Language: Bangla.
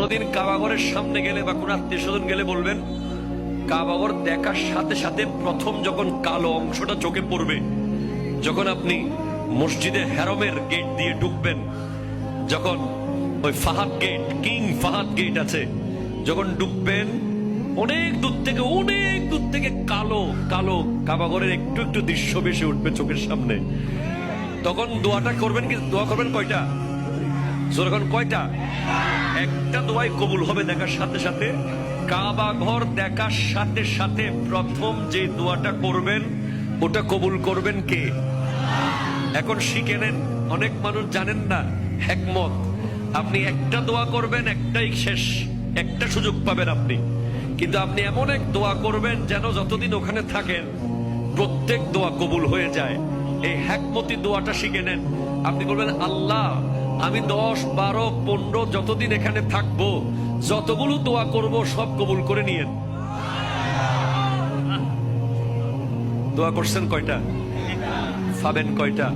কোনোদিন কাবাগরের সামনে গেলে বা কোন আত্মীয় স্বজন গেলে বলবেন, কাবাগর দেখার সাথে সাথে প্রথম যখন কালো অংশটা চোখে পড়বে, যখন আপনি মসজিদে হেরমের গেট দিয়ে ঢুকবেন, যখন ওই Fahad gate, king Fahad gate আছে, যখন ঢুকবেন অনেক দূর থেকে কালো কালো কাবাগরের একটু একটু দৃশ্য ভেসে উঠবে চোখের সামনে। তখন দোয়াটা করবেন, কি দোয়া করবেন কয়টা? যখন কয়টা? একটা দোয়াই কবুল হবে দেখার সাথে সাথে। কাবা ঘর দেখার সাথে সাথে প্রথম যে দোয়াটা করবেন ওটা কবুল করবেন কে? এখন শিখে নেন, অনেক মানুষ জানেন না হিকমত। আপনি একটা দোয়া করবেন, একটাই শেষ, একটা সুযোগ পাবেন আপনি, কিন্তু আপনি এমন এক দোয়া করবেন যেন যতদিন ওখানে থাকেন প্রত্যেক দোয়া কবুল হয়ে যায়। এই হিকমতি দোয়াটা শিখে নেন। আপনি বলবেন, আল্লাহ আমি 10, 12, 15 যতদিন এখানে থাকবো, যতগুলো দোয়া করব সব কবুল করে নিয়েন। দোয়া করছেন কয়টা? পাবেন কয়টা?